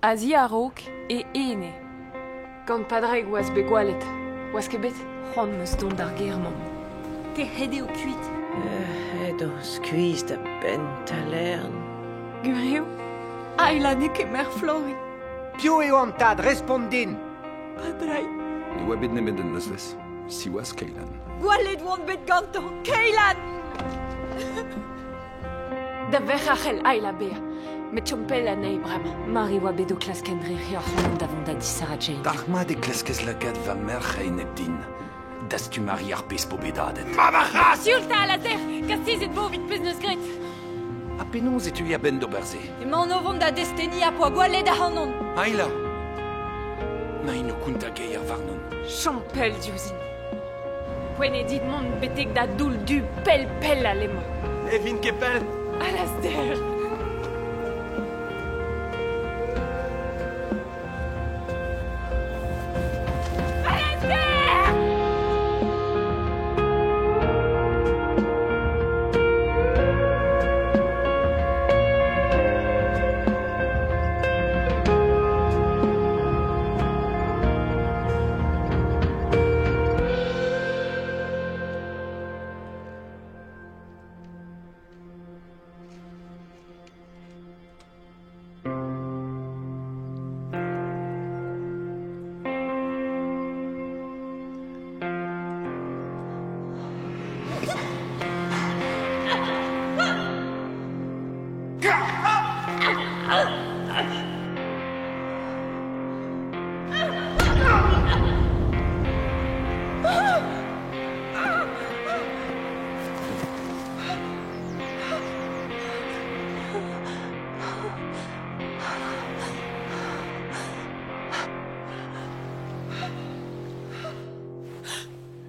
Azi a rok e ene. Gant padreg oaz begwalet. Oaz kebet? C'hoant meus dont ar german. Te hede o kuit. Edo skuiz da bent a lern. Gureo? Aila ne ket mer flori. Pio eo an tad, respondin. Padreg. Ne oa bet nemet an eus vez. Si oaz Keilan. Gwalet oant bet ganto. Keilan! Da vechachel Aila bea. Met chompel anei brema. Mari oa bet o klas kendri rioc'h davon da disara Jane. D'ar ma de kleskez lagad va merch ein din. Das tu mari ar pez po bedadet. Siulta a la terre! Kastizet bo vit pez neus gret. A penons etu ya ben d'oberze. Emañ novon da desteni a poa gwalet a hanon. Aila! Ma ino kunta geier varnon. Champel diozin. Poen dit mont betek da doul du pel a lemañ. E vin ket pel. A las der.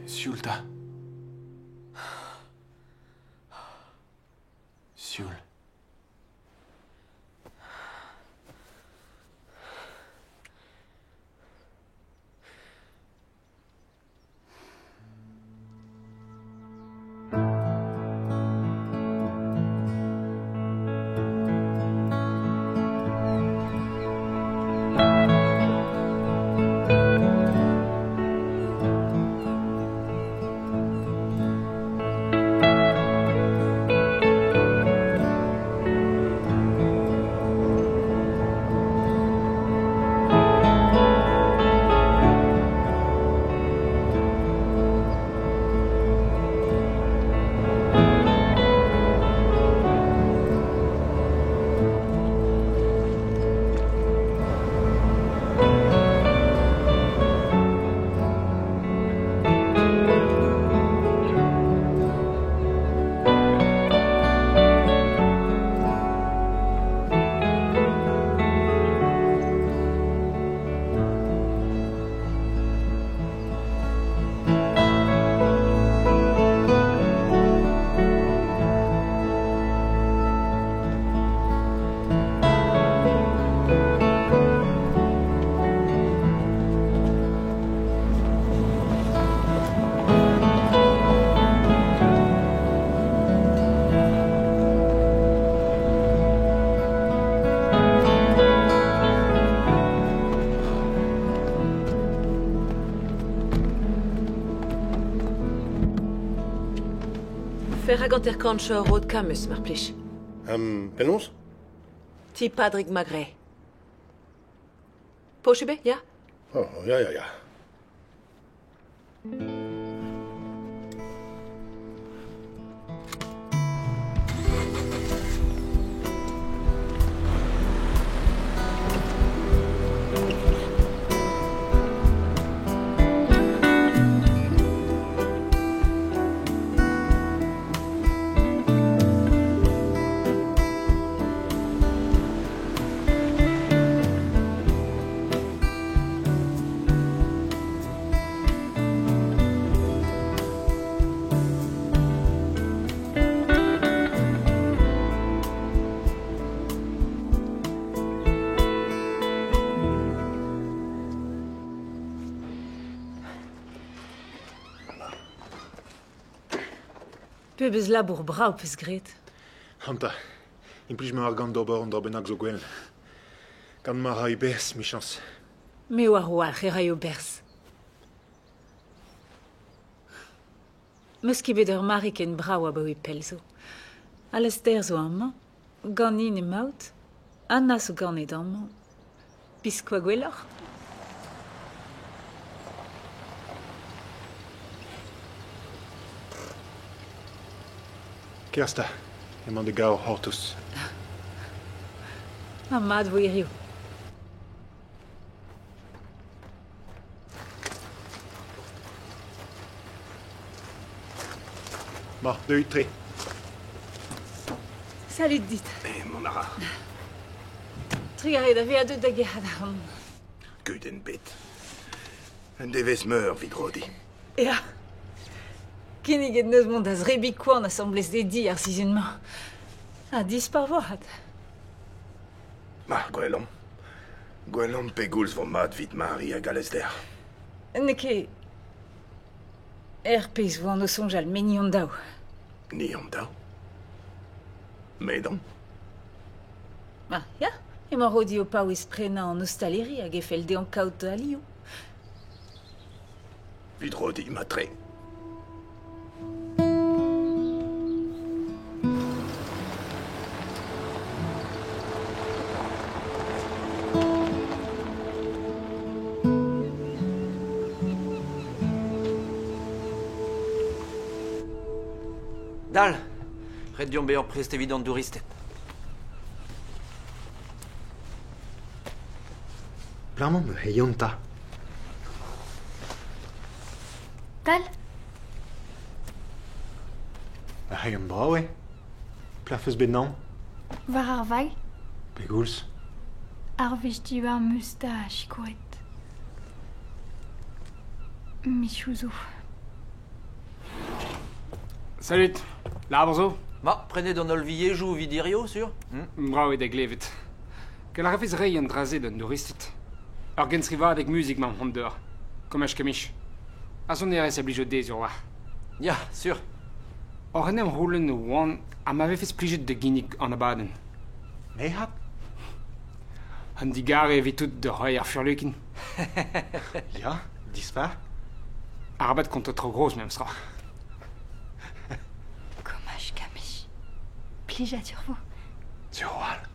Siulta. Siul. Fer hag an terkancho rod kamus, mar plij. Penons? Ti padrig magre. Pochebe, ja? Oh, ja. Pe bez labour brav pez gret. Hanta, implij me ar gant d'ober an d'or bennak zo gwell. Gant ma rai bers, mi chans. Me war war e rai o bers. Meus ket bet ur marik en brau a bao e pelzo. Alles der zo amman, gant in e maout, anna zo ganet amman. Piskwa gwelloc'h. Kersta, emañ de gaor hortus. Ha mad vo irio. Ma, de utre. Salut dit. Mon ara, Trigare da vead da gerad am. gud en bit. En devez meur, vidrodi. Ja. Kinnig et neus mont az rebik kouan assemblez de di ar sizunman. A disparvoat. Ma, gwellom. Gwellom pegoulz vo mat vid mari a galez der. Neke... pez vo an o sonjal menion daou. Ni om da. Medon. Ah, ya. Emañ rodi o paouez esprena an ostaleri hag e fel de an kaout alio. Vidrodi matre. Dal, red dion beor prest evidant douristet. Plamon me heionta. Tal? A hai an brau, Plafeus bet nan. War ar vag, Pegoulz. ar vez di war moustache kouet. Michouzo. Salut, laber zo? Ma, prene d'an olviejou vidirio, sur? Brau e da glevet. Kel ar rafez rei an drazet an douristet. Ur gens rivadeg musik ma hon deur. Komech kemich. A son eres a blijo dez ur war. Ya, sur. Or en em roulen o oan, a ma vefez plijet de ginnig an abaden. Me hat? An digare evit tout de roi ar furlukin. Ja, dispar. Ar abad kont tro gros mem stra. Komach kamich. Plijadur vo. Tioal.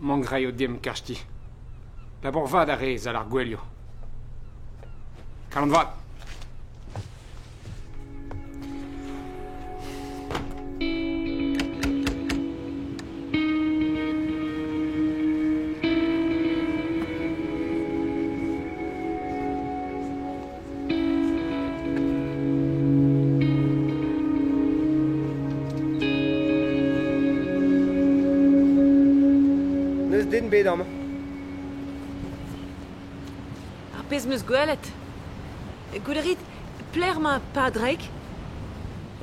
Mangrai o diem karsti. Labor vad a rez al ar gwelio. Kalant vat. Neus den bet am. Ar pez meus gwelet. Gouderit, pler ma pa dreik,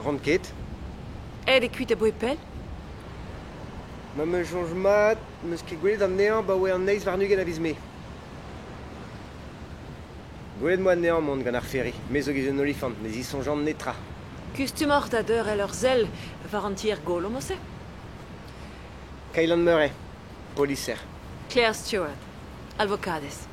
Rand ket. ed e kuit a boe pel. Ma me jonge mat, meus ket gwelet an nean ba oe an neiz varnugen a viz me. Gwelet moa nean mont gant ar ferri. Me zo giz un olifant, me zi son jan netra. Kustumort a deur el ur zel var an tier gol o mose. Kailan Murray, policer. Claire Stewart, alvocades.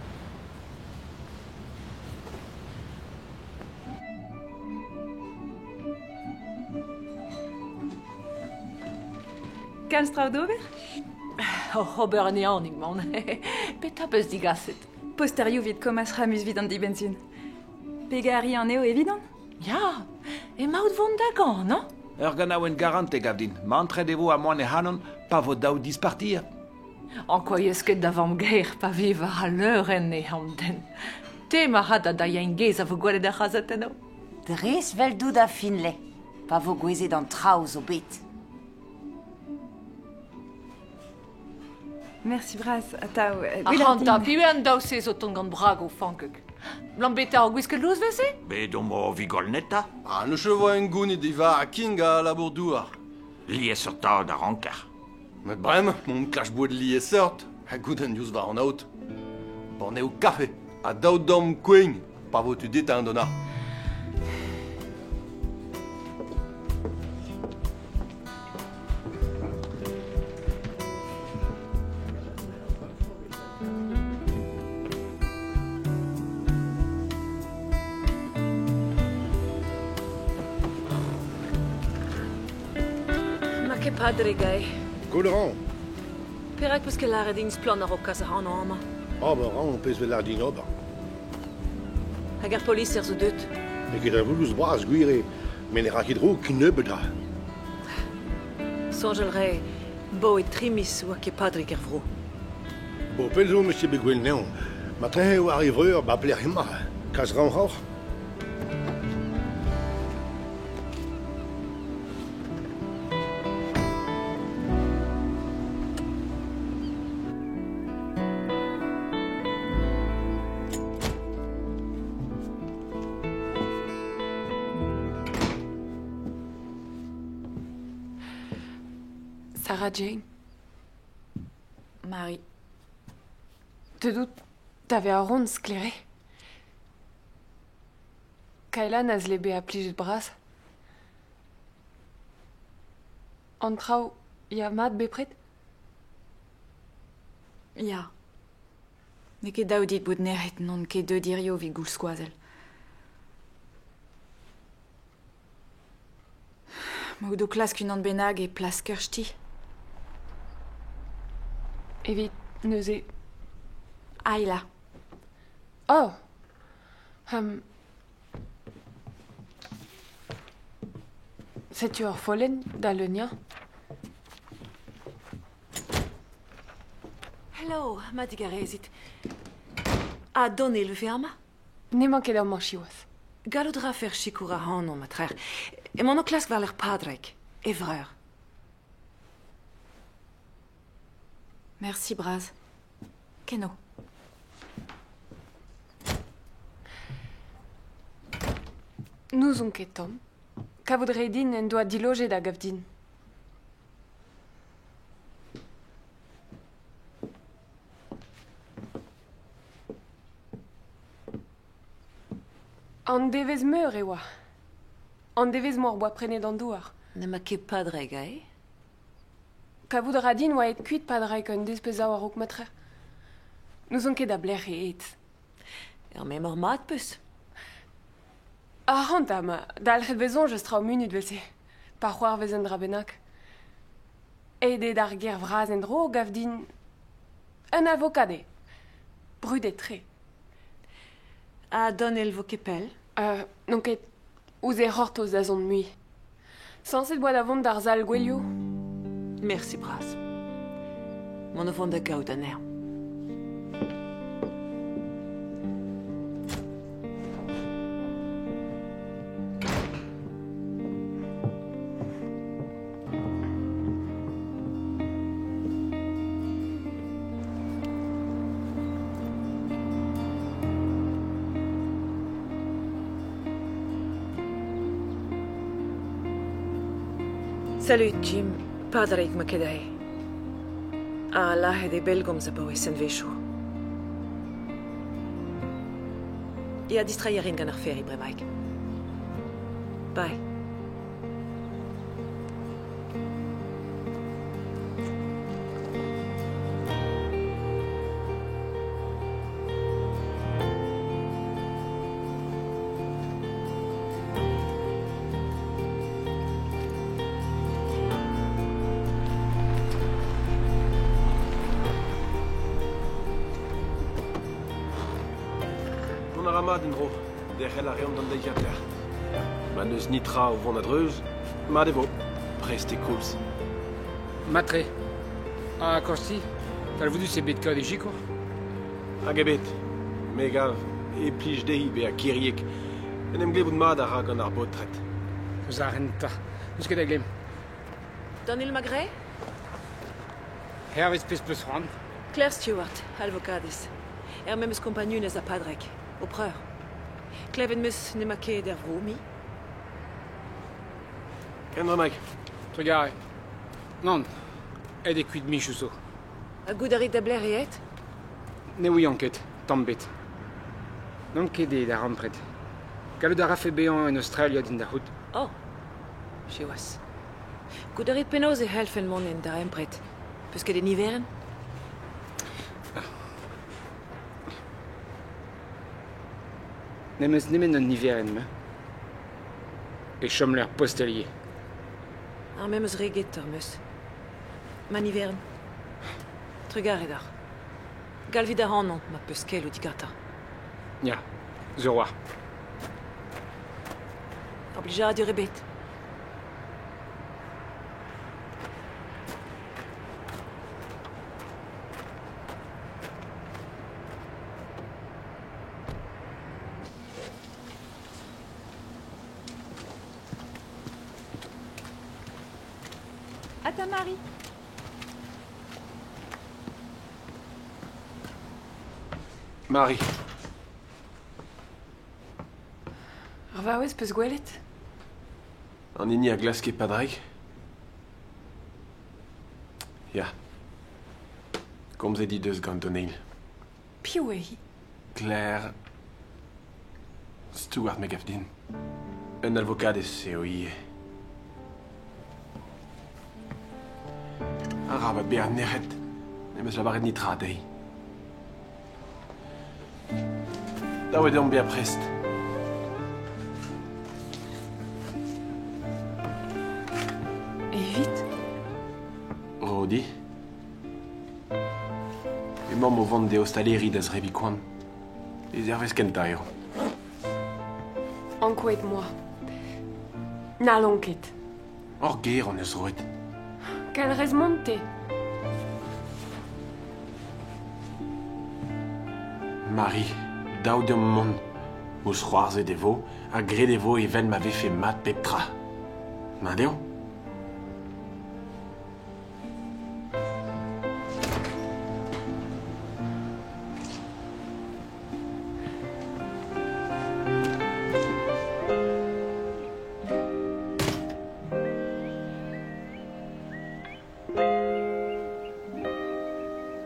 Kan strau d'ober? Ober an eanig, man. Pet a peus digaset. Posterio vid komas ramus vid an dibenzun. Pegari an eo evidon? Ja, e maout vont da gant, no? Ur gant aouen garante gavdin. Ma antred evo a moan e hanon, pa vo daou dispartir. An koyez ket da vam geir pa viva a leuren e an den. Te ma hat a da yengez a vo gwelet a chazet eno. Dres vel dou da finle. Pa vo gwezet an traoù o bet. Merci braz, atau... A hanta, pi an daou se zo ton gant brago fankek. Lambeta o gwisket louz vese? Be domo vigol neta. Ah, ne chevo en goun e diva a kinga a labourdouar. Lies ur taout ar ankar. Met brem, mon klach boed li e seurt. Ha gout en diouz var an out. Born eo kafe. A daout dom kweng. Pa vo tu dit an dona. Padre gai. Colorant. Perak peus ket lare din splan ar okas a an ama. Aber on pez vel lardin ober. Hag ar polis er zo deut. E ket a voulous bras gwire, men e rakit ro ki nebeudra. Sonjel re, bo e trimis oa ket padre ger vro. Bo pelzo, monsieur Beguel neon. Ma tre o arrivreur, ba pler hemma. Kaz ran c'hor. Sarah Jane. Marie. Te dout, t'avais un rond scléré. Kaila n'az lebe a plijet bras. Antrao, ya mat bepret? Ya. Ne ket daou dit bout nerret non ket deux dirio vi goul skoazel. Ma oudo klask un an benag e plas kerchti. Evit, neuze. Aïla. Oh. Sais-tu orphelin d'Alenia? Hello, ma digarezit. A donne le ferma? Ne manquet d'an manchiwas. Galodra fer chikoura han on matrer. E mon oklask var l'er padrek. Evreur. Merci, Braz. Keno. Nous on ket tom. Ka voudrait din en doa diloget da gav din. An devez meur e oa. An devez mor boa prene d'an douar. Ne ma ket padrek, eh? Ka voudra din oa et kuit padrek un despeza war ok matre. Nous on ket da bler e et. Er me mor mat peus. Ah, hantam, d'alchet vezon je stra o munut velse. Par c'hoar vez en dra benak. Ede d'ar ger vraz en dro gav din un avokade. Brudet tre. A donne el vo kepel? Non ket ouz e c'hort o zazon mui. Sanset boa d'avont d'ar zal gwelio. Merci, Braz. Mon ofon da gaout an er. Salut, Jim. Padrek ma kedai. A lahe de belgom za bao sen vecho. Ya distrayerin gant ar feri bremaik. Bye. Ramad en dro, derchel a reom d'an deiziater. Ma neus nitra o vont adreuz, ma devo, prest e koulz. Matre. A korsi, tal voudus e bet kaout e jikour? Hag ebet, me gav, e plij dehi be a kiriek, en em glebout mad a ra gant ar botret. Eus a renta, eus ket a glem. Don il magre? Hervez pez peus ran. Claire Stewart, alvocadis. Meus compagnonez a padrek. Au preur. Kleven meus ne ma ket der vromi? Ken bremaik? Tregare. Non, ed e kuit michou zo. A goudarit da bler eet? Ne oui anket, tambet. Non ket e da rampret. Gallout a rafe bean en Australia din da hout. Oh, che oas. Goudarit penoz e helfen monen da rampret. Peus ket e niveren? Nemeus nemen an niveren me. E chom l'er postelier. Ar memeus reget ur meus. Manivern. Tregar edar. Galvid ar an ma peus kel o digata. Ya, zo war. Oblija du rebet. À ta Marie. Marie. Ar vaouez peus gwelet? An hini a glas ket padraig? Ya. Komz e di deus gant Doneil. Piv eo hi? Claire... Stuart McGavdin. Un avokadez eo hi. Ar rabat bear nec'het. Nemes labaret nitra dei. Daouet eo bear prest. Evit? Rodi. Emañ o vant de ostaleri da zrebikoan. Ez ervez kenta eo. Ankoet moi. Na lonket. Hor ger an eus roet. Kal rez monte. Marie, daou deom mont. Mous c'hoarze devo, a gre devo even ma vefe mat pep tra. Ma deo?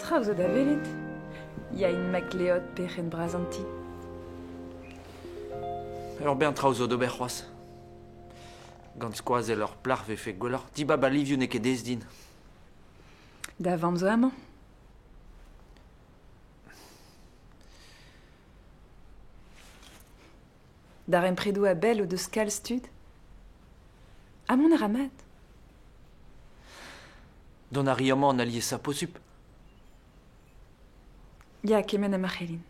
Traoù zo da welet. Ya in makleod pechen brazanti. Ur ben traoù zo d'ober c'hoaz. Gant skoazel ur plar vefe gwelloc'h. Dibab a livioù ne ket dez din. Da vamm zo amañ. Dar empredou a bell o deus kal stud. Amon ar amat. Don a riamant an aliez sa posup. Ya kemen am arc'helin.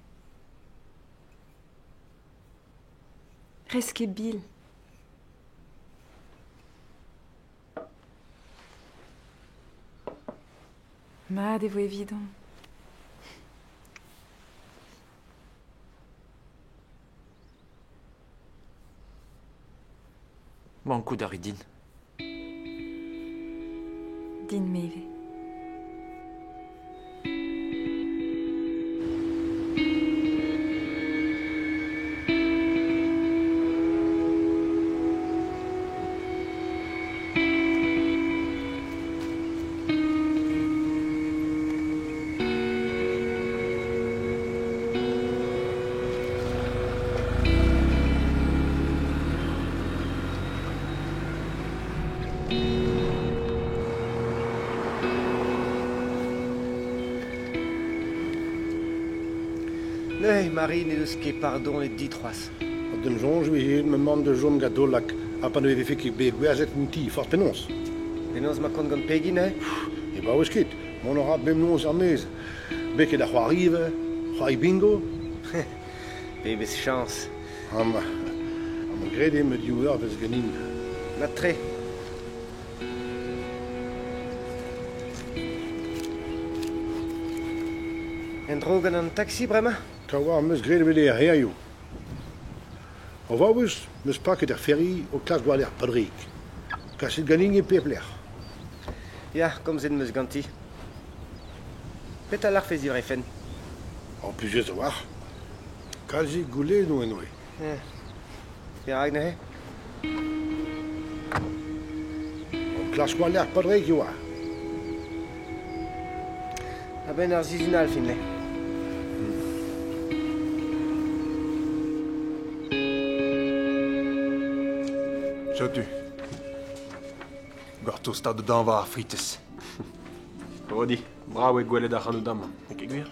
Rez ket bil. Mat e vo evidon. Mankout a ridin. Din meve. Nee, Marie ne deus ket pardon et ditroaz. Den jonj we me man de jom gadolak a pan eo vefe ket be gwerzhet un ti fort penons. Penaos ma kont gant pegin, eh? E ba ouz ket, mon aura bem noz ar mez. Beket a c'hoarive, c'hoari bingo. Bebez chans. Am grede me diouer vez ganin. Na tre. En dro gant an taxi, bremañ? Kawa meus grede vede ar herio. O vaouez, meus paket ar ferri o klas gwall ar padrik. Kaset ganin e pepler. Ya, komzet meus ganti. Pet a larfez ur efen. En plus a war. Kalzi goule no enoe. Perak ne he? O klas gwall ar padrik yo war. A ben ar zizunal fin le. Chatu. Gorto stad dan va ar frites. Rodi, brav e gwelet ar c'hanou dam. Ne ket gwir?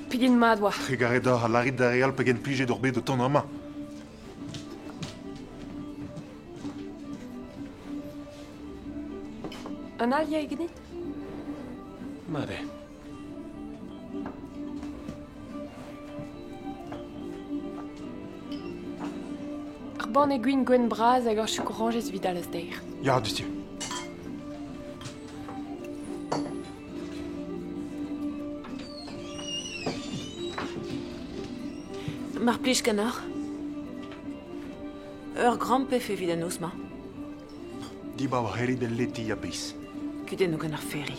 Pigin mat oa. Tregaredor a larit da real pegen plije d'or bet o ton ama. An alia e genit? Made. Ar ban e gwin gwen braz hag ur chukourangez vid al deir. Ya, distio. Mar plij ganeoc'h. Ur grampe vid an ouzma. Di ba war heri de leti a bis. Kudenn o gant ar ferri.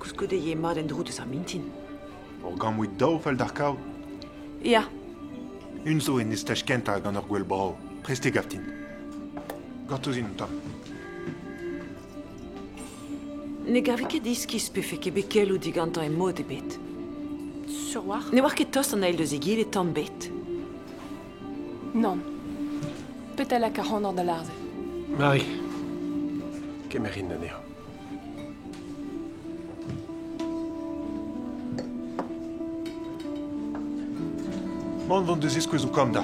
Kouskou ye mat en drout eus ar mintin. Or gamoui daou fel d'ar kaout. Ya. Un zo en estech kenta gant ur gwell brao. Preste gaftin. Gortozin, Tom. Ne gavi ket diskis pe fe ket bekel ou digantan en mod e bet. Sur war? Ne war ket tost an ail deus egil e tamm bet. Non. Petel a 40 ans de larze. Marie. Kemerin da neo. Mont vont deus eskouez ou kom da.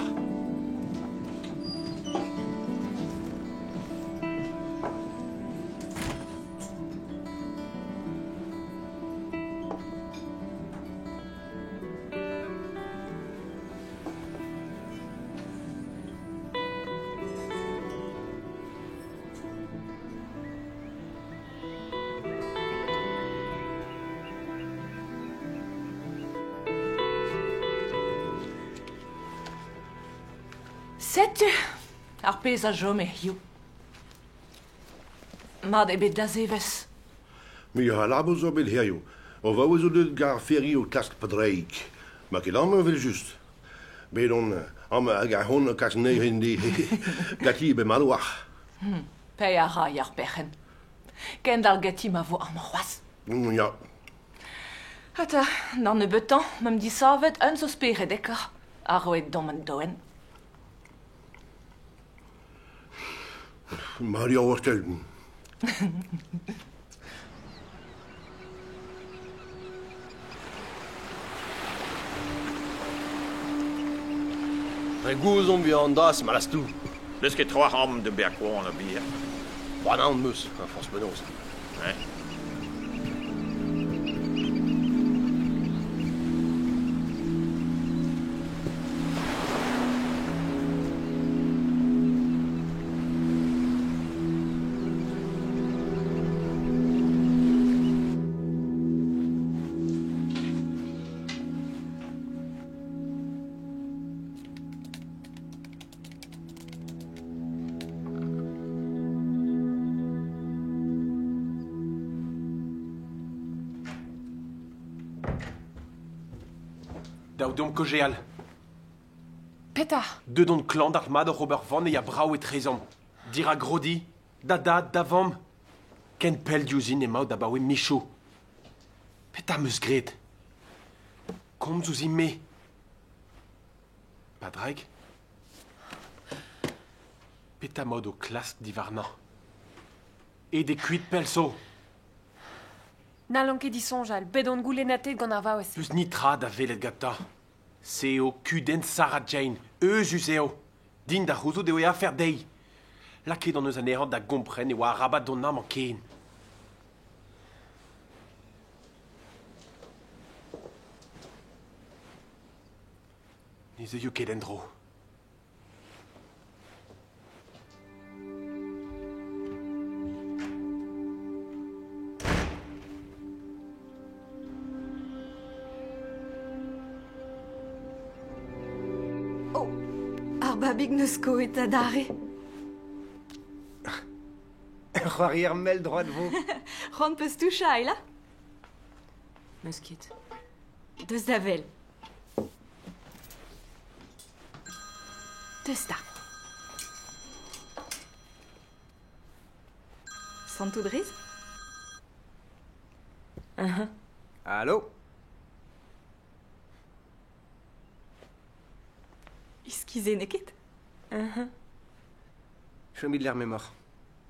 Setu, ar pez a jome, you. Mat e bet da zevez. Mi ha labo zo bet herjo. O va ouz o deud gar ferri o klask padreik. Ma ket am vel just. Bet on am hag a hon kas neuren di gati be malouach. Pei a ra ar pechen. Ken dal gati ma vo am c'hoaz. Ja. Hata, nan e betan, mem di savet un zo spere dekar. A roet dom en doen. Mario Oortelden. Regouz on via an das malastou. Deus ket 3 ham de berkwa an a bier. Ba nan meus, an fons penaos. Daoudom kojeal. Peta. Deux don clan d'armad Robert Van et a brao et trezom. Dira grodi, dada, davam. Ken pel diousin e mao da bawe micho. Peta meus gret. Kom zouz me. Padraig. Peta mod o klask divarna. E de kuit pelso. N'allons ket disonjal, bet on goulenate gant ar vaouez. Peus nitra da velet gata. Seo kuden Sarah Jane, eus useo. Din da c'houzo deo e afer dei. La ket an eus an erant da gompren e oa arabat don nam an ken. Ne zeo ket en dro. Babig neus koet a dare. C'hoari ar mel droad vo. Ron peus toucha, la? Meus ket. Deus da vel. Deus da. Santou driz? Allo? Iskize neket? Chomid l'er memor.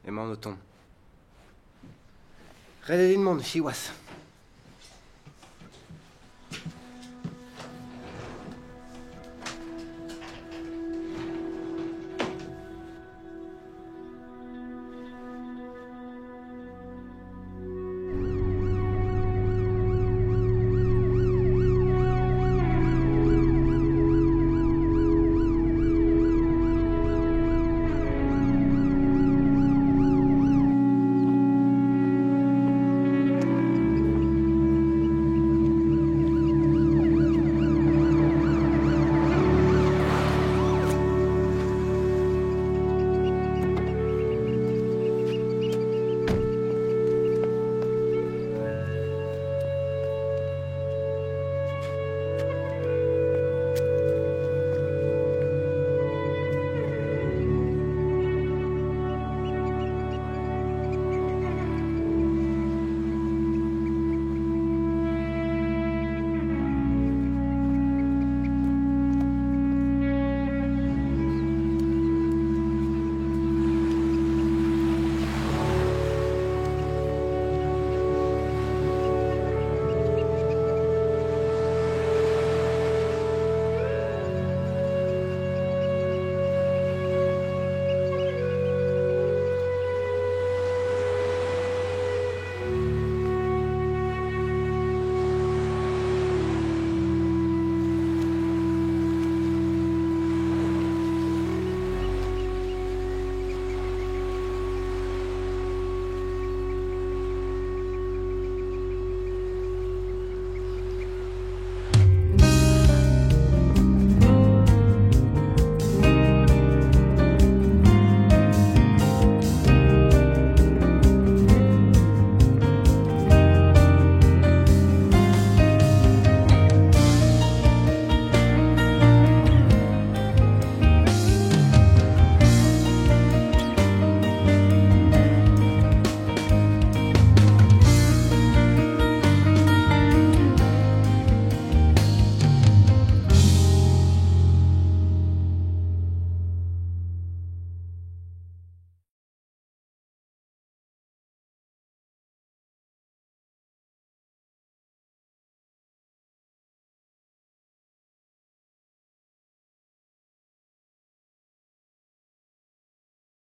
Emañ o ton. Red edin mont, chiwas.